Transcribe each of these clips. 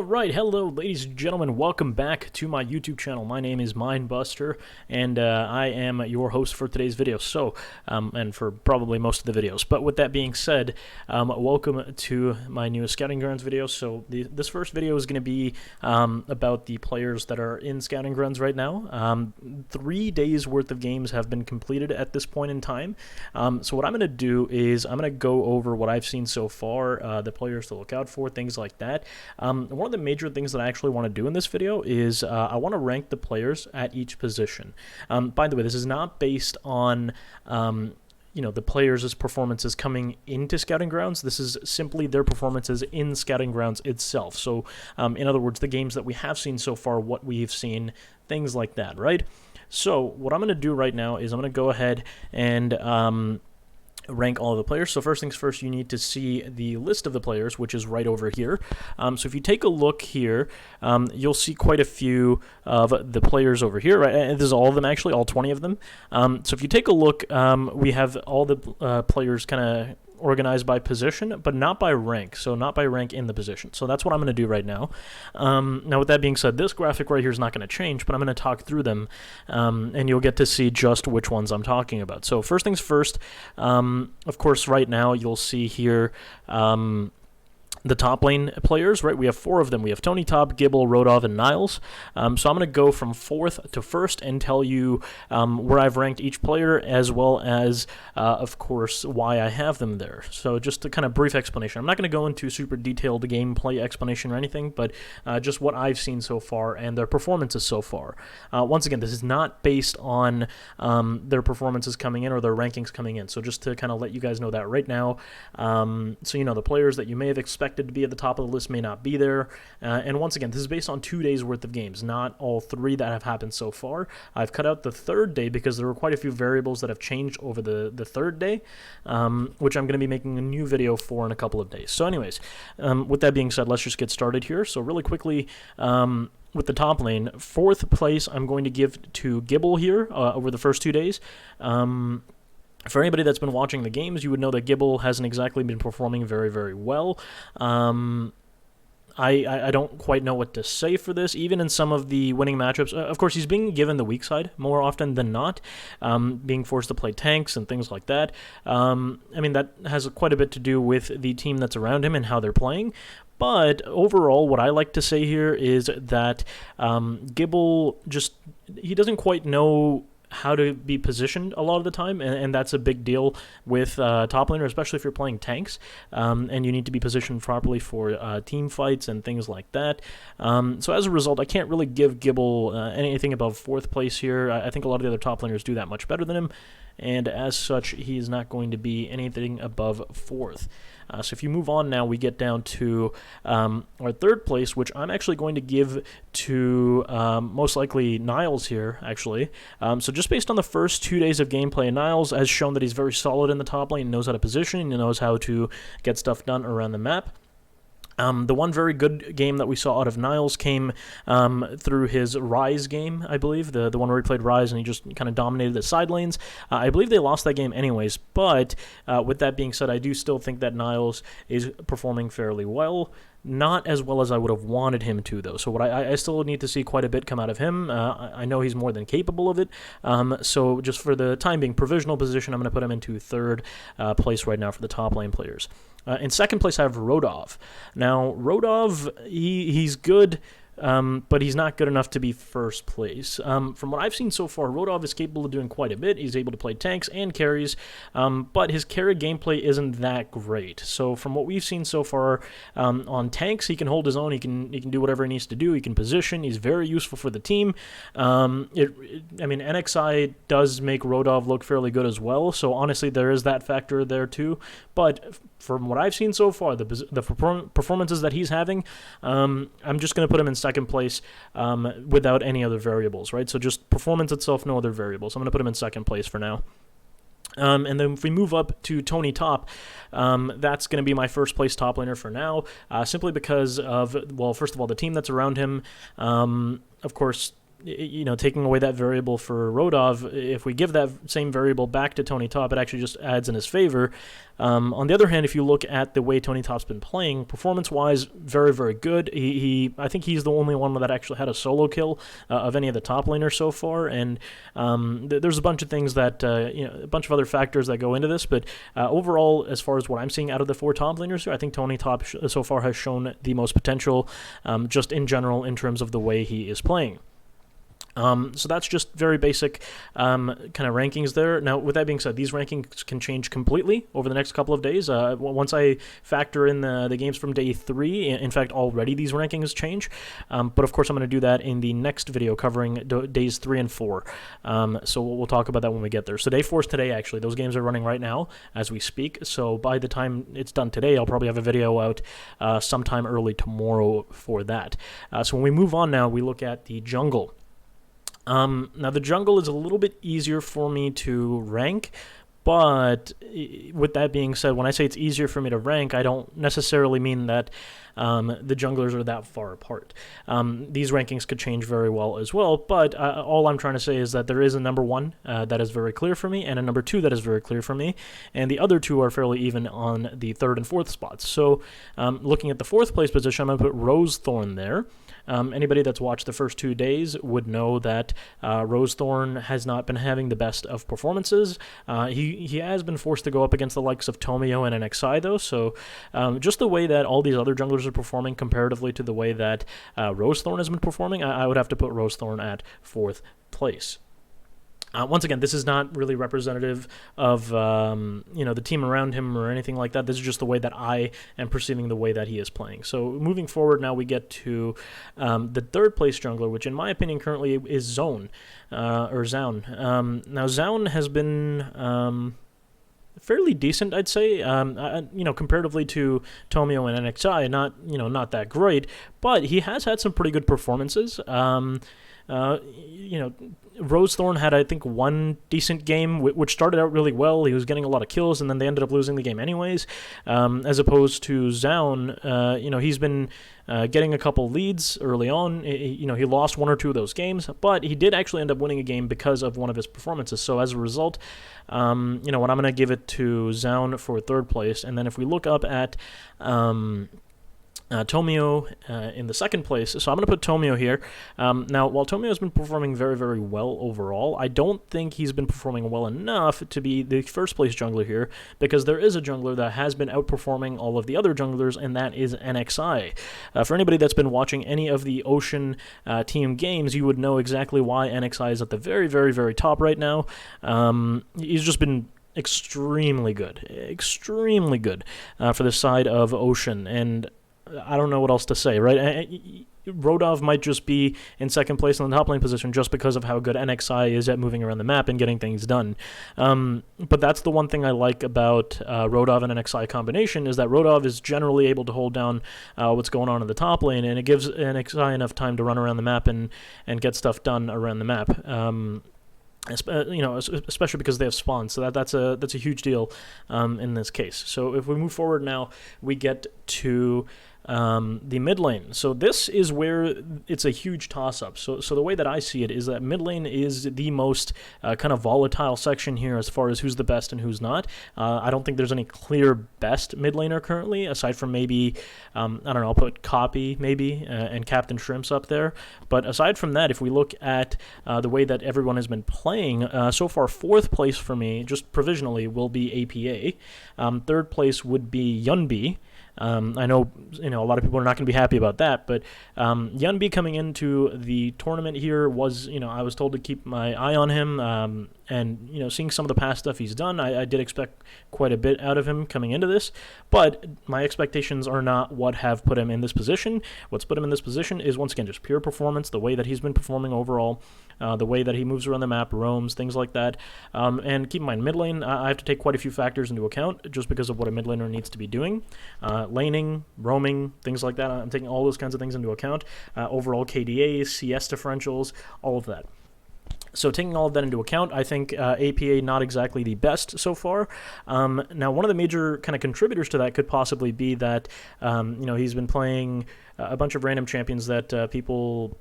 Alright, hello ladies and gentlemen, welcome back to my YouTube channel. My name is Minebuster, and I am your host for today's video, and for probably most of the videos. But with that being said, welcome to my newest Scouting Grounds video. So this first video is going to be about the players that are in Scouting Grounds right now. 3 days worth of games have been completed at this point in time. So what I'm going to do is I'm going to go over what I've seen so far, the players to look out for, things like that. One of the major things that I actually want to do in this video is I want to rank the players at each position. By the way, this is not based on the players' performances coming into Scouting Grounds. This is simply their performances in Scouting Grounds itself. So, in other words, the games that we have seen so far, what we've seen, things like that, right? So, what I'm going to do right now is I'm going to go ahead and rank all of the players. So first things first, you need to see the list of the players, which is right over here. So if you take a look here, you'll see quite a few of the players over here, right? And this is all of them, actually, all 20 of them. So if you take a look, we have all the players kind of organized by position, but not by rank, so not by rank in the position. So that's what I'm going to do right now. Now, with that being said, this graphic right here is not going to change, but I'm going to talk through them, and you'll get to see just which ones I'm talking about. So first things first, of course, right now you'll see here the top lane players, right? We have 4 of them. We have Tony Top, Gibble, Rodov, and Niles. So I'm going to go from 4th to 1st and tell you where I've ranked each player, as well as, of course, why I have them there. So just a kind of brief explanation. I'm not going to go into super detailed gameplay explanation or anything, but just what I've seen so far and their performances so far. Once again, this is not based on their performances coming in or their rankings coming in. So just to kind of let you guys know that right now, so you know the players that you may have expected to be at the top of the list may not be there. And once again, this is based on 2 days worth of games, not all 3 that have happened so far. I've cut out the 3rd day because there were quite a few variables that have changed over the 3rd day, which I'm going to be making a new video for in a couple of days. So anyways, with that being said, let's just get started here. So really quickly, with the top lane, 4th place I'm going to give to Gibble here over the first 2 days. For anybody that's been watching the games, you would know that Gibble hasn't exactly been performing very, very well. I don't quite know what to say for this. Even in some of the winning matchups, of course, he's being given the weak side more often than not, being forced to play tanks and things like that. I mean, that has quite a bit to do with the team that's around him and how they're playing. But overall, what I like to say here is that Gibble he doesn't quite know how to be positioned a lot of the time, and that's a big deal with top laner, especially if you're playing tanks, and you need to be positioned properly for team fights and things like that. So as a result, I can't really give Gibble anything above 4th place here. I think a lot of the other top laners do that much better than him, and as such, he is not going to be anything above 4th. So if you move on now, we get down to our 3rd place, which I'm actually going to give to most likely Niles here, actually. So just based on the first 2 days of gameplay, Niles has shown that he's very solid in the top lane, knows how to position, he knows how to get stuff done around the map. The one very good game that we saw out of Niles came through his Rise game, I believe, the one where he played Rise and he just kind of dominated the side lanes. I believe they lost that game anyways, but with that being said, I do still think that Niles is performing fairly well. Not as well as I would have wanted him to, though. So I still need to see quite a bit come out of him. I know he's more than capable of it. So just for the time being, provisional position, I'm going to put him into 3rd place right now for the top lane players. In 2nd place, I have Rodov. Now, Rodov, he's good, but he's not good enough to be 1st place. From what I've seen so far, Rodov is capable of doing quite a bit. He's able to play tanks and carries, but his carry gameplay isn't that great. So from what we've seen so far, on tanks, he can hold his own. He can do whatever he needs to do. He can position. He's very useful for the team. I mean, NXI does make Rodov look fairly good as well, so honestly, there is that factor there too. But from what I've seen so far, the performances that he's having, I'm just going to put him in 2nd place without any other variables, right? So just performance itself, no other variables. I'm going to put him in 2nd place for now. And then if we move up to Tony Top, that's going to be my 1st place top laner for now, simply because of, well, first of all, the team that's around him. Of course, taking away that variable for Rodov, if we give that same variable back to Tony Top, it actually just adds in his favor. On the other hand, if you look at the way Tony Top's been playing, performance-wise, very, very good. I think he's the only one that actually had a solo kill of any of the top laners so far, and there's a bunch of things that, a bunch of other factors that go into this, but overall, as far as what I'm seeing out of the 4 top laners here, I think Tony Top so far has shown the most potential, just in general, in terms of the way he is playing. So that's just very basic kind of rankings there. Now, with that being said, these rankings can change completely over the next couple of days. Once I factor in the games from day 3, in fact, already these rankings change. But of course, I'm going to do that in the next video covering days 3 and 4. So we'll talk about that when we get there. So day 4 is today, actually. Those games are running right now as we speak. So by the time it's done today, I'll probably have a video out sometime early tomorrow for that. So when we move on now, we look at the jungle. Now, the jungle is a little bit easier for me to rank, but with that being said, when I say it's easier for me to rank, I don't necessarily mean that the junglers are that far apart. These rankings could change very well as well, but all I'm trying to say is that there is a number 1 that is very clear for me, and a number 2 that is very clear for me, and the other 2 are fairly even on the 3rd and 4th spots. So looking at the 4th place position, I'm going to put Rosethorn there. Anybody that's watched the first 2 days would know that Rosethorn has not been having the best of performances. He has been forced to go up against the likes of Tomio and NXI, though, so just the way that all these other junglers are performing comparatively to the way that Rosethorn has been performing, I would have to put Rosethorn at 4th place. Once again, this is not really representative of the team around him or anything like that. This is just the way that I am perceiving the way that he is playing. So moving forward, now we get to the 3rd place jungler, which in my opinion currently is Zone or Zaun. Now Zaun has been fairly decent, I'd say. Comparatively to Tomio and NXI, not that great, but he has had some pretty good performances. Rosethorn had, I think, 1 decent game, which started out really well. He was getting a lot of kills, and then they ended up losing the game anyways. As opposed to Zaun, he's been getting a couple leads early on. He lost 1 or 2 of those games, but he did actually end up winning a game because of one of his performances. So as a result, I'm going to give it to Zaun for 3rd place. And then if we look up at Tomio in the 2nd place, so I'm going to put Tomio here. Now, while Tomio has been performing very, very well overall, I don't think he's been performing well enough to be the 1st place jungler here, because there is a jungler that has been outperforming all of the other junglers, and that is NXI. For anybody that's been watching any of the Ocean team games, you would know exactly why NXI is at the very, very, very top right now. He's just been extremely good for the side of Ocean, and I don't know what else to say, right? Rodov might just be in 2nd place in the top lane position just because of how good NXI is at moving around the map and getting things done. But that's the one thing I like about Rodov and NXI combination, is that Rodov is generally able to hold down what's going on in the top lane, and it gives NXI enough time to run around the map and get stuff done around the map. Especially because they have spawns, so that's a huge deal in this case. So if we move forward now, we get to the mid lane. So this is where it's a huge toss-up. So the way that I see it is that mid lane is the most kind of volatile section here as far as who's the best and who's not. I don't think there's any clear best mid laner currently, aside from maybe, I'll put Copy maybe, and Captain Shrimps up there. But aside from that, if we look at the way that everyone has been playing, so far 4th place for me, just provisionally, will be APA. 3rd place would be Yunbi. I know, a lot of people are not going to be happy about that, but Yunbi coming into the tournament here was, I was told to keep my eye on him, and, seeing some of the past stuff he's done, I did expect quite a bit out of him coming into this, but my expectations are not what have put him in this position. What's put him in this position is, once again, just pure performance, the way that he's been performing overall, the way that he moves around the map, roams, things like that. And keep in mind, mid lane, I have to take quite a few factors into account just because of what a mid laner needs to be doing. Laning, roaming, things like that. I'm taking all those kinds of things into account. Overall KDAs, CS differentials, all of that. So taking all of that into account, I think APA not exactly the best so far. Now, one of the major kind of contributors to that could possibly be that, he's been playing a bunch of random champions that people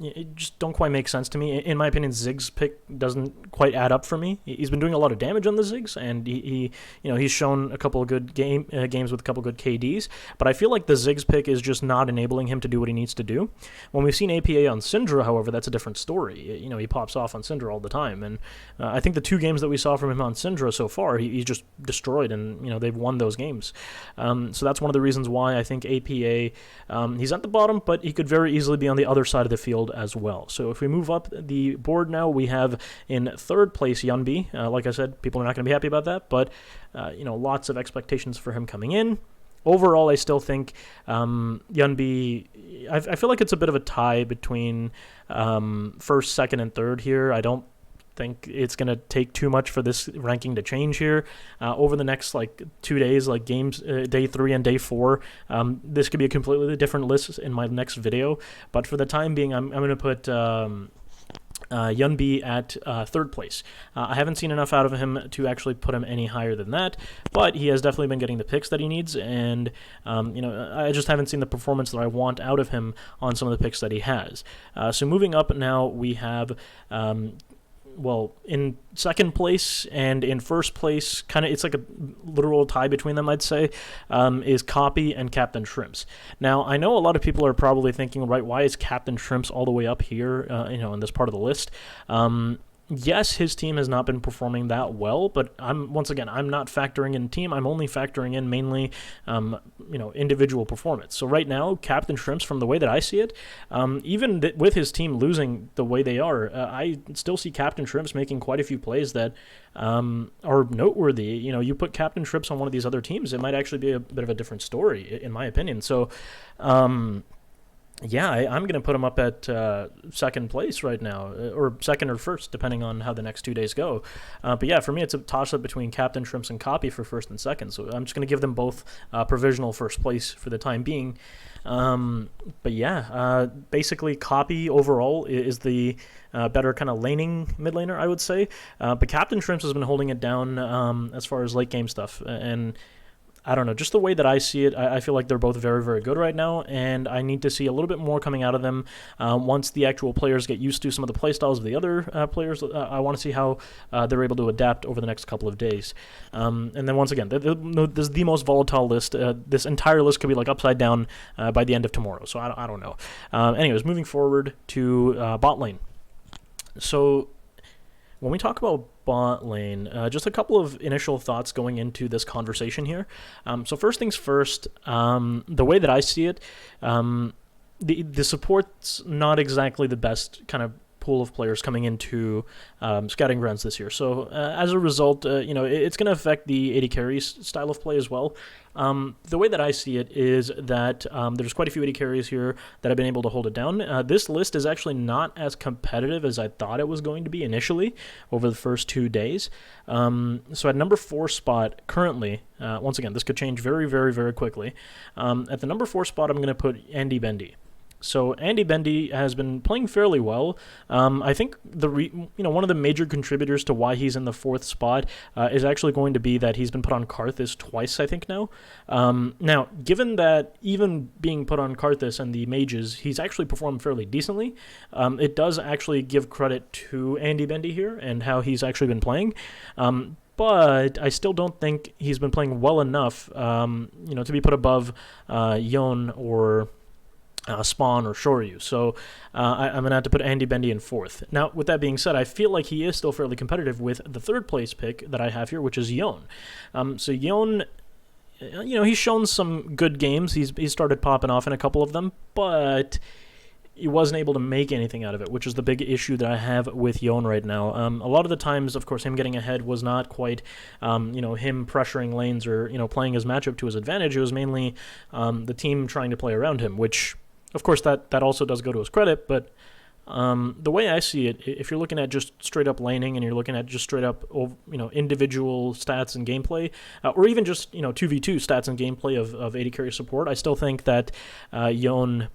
it just don't quite make sense to me. In my opinion, Ziggs pick doesn't quite add up for me. He's been doing a lot of damage on the Ziggs, and he's shown a couple of good games with a couple of good KDs. But I feel like the Ziggs pick is just not enabling him to do what he needs to do. When we've seen APA on Syndra, however, that's a different story. He pops off on Syndra all the time, and I think the 2 games that we saw from him on Syndra so far, he's just destroyed, and they've won those games. So that's one of the reasons why I think APA, he's at the bottom, but he could very easily be on the other side of the field as well. So if we move up the board now, we have in 3rd place Yunbi. Like I said, people are not going to be happy about that, but lots of expectations for him coming in. Overall, I still think Yunbi, I feel like it's a bit of a tie between 1st, 2nd, and 3rd here. I don't think it's going to take too much for this ranking to change here over the next 2 days, like games day 3 and day 4. This could be a completely different list in my next video, but for the time being, I'm going to put Yunbi at 3rd place. I haven't seen enough out of him to actually put him any higher than that, but he has definitely been getting the picks that he needs, and I just haven't seen the performance that I want out of him on some of the picks that he has. So moving up now, we have in 2nd place and in 1st place, it's like a literal tie between them, I'd say, is Copy and Captain Shrimps. Now, I know a lot of people are probably thinking, right, why is Captain Shrimps all the way up here, in this part of the list? Yes, his team has not been performing that well, but I'm not factoring in team. I'm only factoring in mainly, individual performance. So right now, Captain Shrimps, from the way that I see it, even with his team losing the way they are, I still see Captain Shrimps making quite a few plays that are noteworthy. You put Captain Shrimps on one of these other teams, it might actually be a bit of a different story, in my opinion. So, yeah, I'm going to put him up at 2nd place right now, or 2nd or 1st, depending on how the next 2 days go. But yeah, for me, it's a toss-up between Captain Shrimps and Copy for 1st and 2nd. So I'm just going to give them both provisional 1st place for the time being. But yeah, basically Copy overall is the better kind of laning mid laner, I would say. But Captain Shrimps has been holding it down as far as late game stuff, and I don't know, just the way that I see it, I feel like they're both very, very good right now, and I need to see a little bit more coming out of them once the actual players get used to some of the playstyles of the other players. I want to see how they're able to adapt over the next couple of days. And then once again, this is the most volatile list. This entire list could be upside down by the end of tomorrow, so I don't know. Anyways, moving forward to bot lane. So when we talk about bot lane, just a couple of initial thoughts going into this conversation here. So first things first, the way that I see it, the support's not exactly the best kind of pool of players coming into scouting grounds this year. So as a result, it's going to affect the AD carries style of play as well. The way that I see it is that there's quite a few AD carries here that have been able to hold it down. This list is actually not as competitive as I thought it was going to be initially over the first 2 days. So at number 4 spot currently, once again, this could change very, very, very quickly. At the number 4 spot, I'm going to put Andy Bendy. So Andy Bendy has been playing fairly well. I think one of the major contributors to why he's in the 4th spot is actually going to be that he's been put on Karthus twice, I think now. Now, given that even being put on Karthus and the mages, he's actually performed fairly decently, it does actually give credit to Andy Bendy here and how he's actually been playing. But I still don't think he's been playing well enough, to be put above Yon or Spawn or Shoryu. So I'm going to have to put Andy Bendy in 4th. Now, with that being said, I feel like he is still fairly competitive with the 3rd place pick that I have here, which is Yon. So Yon, he's shown some good games. He's started popping off in a couple of them, but he wasn't able to make anything out of it, which is the big issue that I have with Yon right now. A lot of the times, of course, him getting ahead was not quite, him pressuring lanes or, playing his matchup to his advantage. It was mainly the team trying to play around him, which, of course, that also does go to his credit, but the way I see it, if you're looking at just straight up laning and you're looking at just straight up, individual stats and gameplay, or even just, 2v2 stats and gameplay of AD carry support, I still think that Yon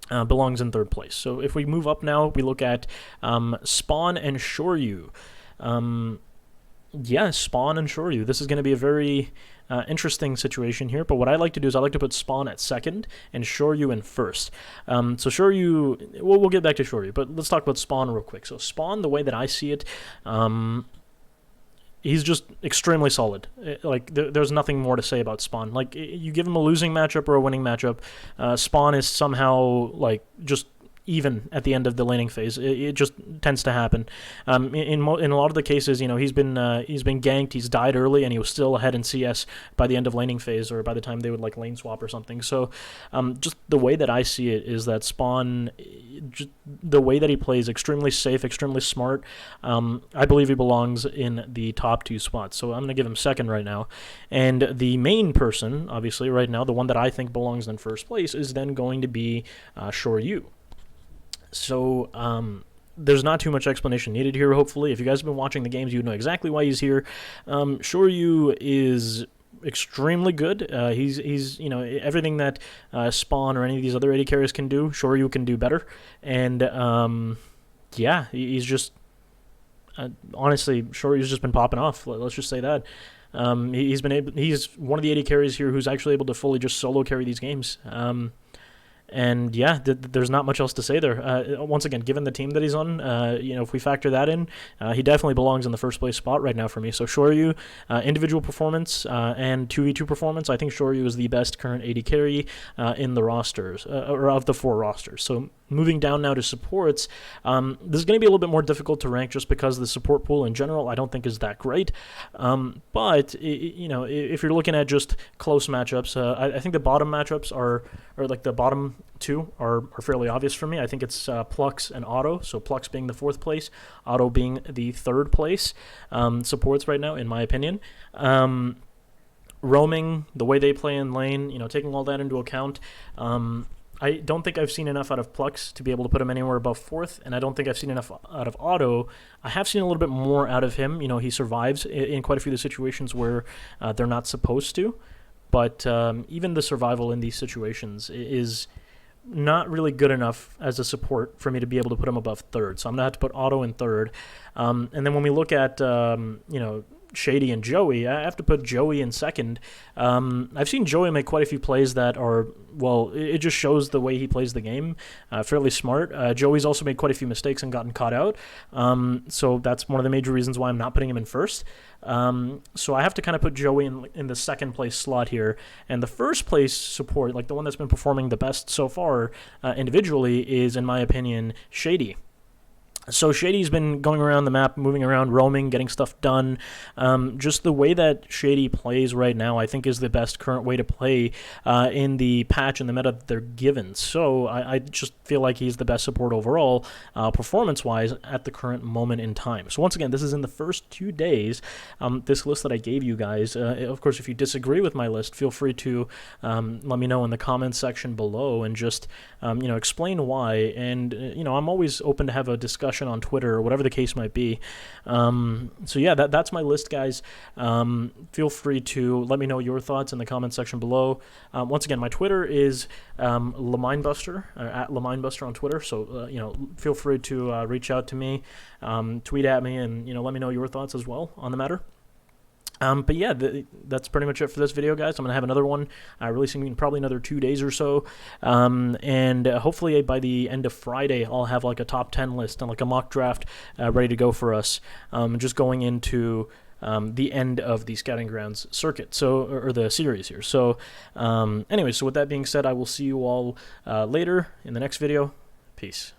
belongs in 3rd place. So if we move up now, we look at Spawn and Shoryu. Yeah, Spawn and Shoryu. This is going to be a very interesting situation here. But what I like to do is I like to put Spawn at second and Shoryu in first. So Shoryu, we'll get back to Shoryu, but let's talk about Spawn real quick. So Spawn, the way that I see it, he's just extremely solid. Like there's nothing more to say about Spawn. Like you give him a losing matchup or a winning matchup, Spawn is somehow like just even at the end of the laning phase. It just tends to happen. In a lot of the cases, you know, he's been ganked, he's died early, and he was still ahead in CS by the end of laning phase, or by the time they would like lane swap or something. So, just the way that I see it is that Spawn, just the way that he plays, extremely safe, extremely smart. I believe he belongs in the top 2 spots. So I'm gonna give him second right now, and the main person, obviously, right now, the one that I think belongs in first place, is then going to be Shoryu. So, there's not too much explanation needed here, hopefully. If you guys have been watching the games, you know exactly why he's here. Shoryu is extremely good. He's you know, everything that Spawn or any of these other AD carriers can do, Shoryu can do better. And, yeah, he's just... honestly, Shoryu's just been popping off. Let's just say that. He's one of the AD carriers here who's actually able to fully just solo carry these games. And yeah, there's not much else to say there. Once again, given the team that he's on, you know, if we factor that in, he definitely belongs in the first place spot right now for me. So Shoryu, individual performance and 2v2 performance, I think Shoryu is the best current AD carry in the rosters, or of the 4 rosters. So moving down now to supports, this is going to be a little bit more difficult to rank just because the support pool in general I don't think is that great. But you know, if you're looking at just close matchups, I think the bottom matchups or like the bottom 2 are fairly obvious for me. I think it's Plux and Auto. So Plux being the 4th place, Auto being the 3rd place supports right now, in my opinion. Roaming, the way they play in lane, you know, taking all that into account, I don't think I've seen enough out of Plux to be able to put him anywhere above 4th, and I don't think I've seen enough out of Auto. I have seen a little bit more out of him. You know, he survives in quite a few of the situations where they're not supposed to, but even the survival in these situations is not really good enough as a support for me to be able to put him above 3rd. So I'm going to have to put Auto in 3rd. And then when we look at, you know, Shady and Joey, I have to put Joey in 2nd. I've seen Joey make quite a few plays that are, well, it just shows the way he plays the game. Fairly smart. Joey's also made quite a few mistakes and gotten caught out. So that's one of the major reasons why I'm not putting him in 1st. So I have to kind of put Joey in the 2nd place slot here. And the 1st place support, like the one that's been performing the best so far individually, is, in my opinion, Shady. So Shady's been going around the map, moving around, roaming, getting stuff done. Just the way that Shady plays right now, I think, is the best current way to play in the patch and the meta that they're given. So I just feel like he's the best support overall, performance-wise, at the current moment in time. So once again, this is in the first 2 days, this list that I gave you guys. Of course, if you disagree with my list, feel free to let me know in the comments section below and just you know, explain why. And you know, I'm always open to have a discussion on Twitter or whatever the case might be. So yeah, that's my list, guys. Feel free to let me know your thoughts in the comment section below. Once again, my Twitter is Minebuster, at Minebuster on Twitter. So you know, feel free to reach out to me, tweet at me, and you know, let me know your thoughts as well on the matter. But yeah, that's pretty much it for this video, guys. I'm going to have another one releasing in probably another 2 days or so. And hopefully by the end of Friday, I'll have like a top 10 list and like a mock draft ready to go for us. Just going into the end of the Scouting Grounds circuit, so, or the series here. So anyway, so with that being said, I will see you all later in the next video. Peace.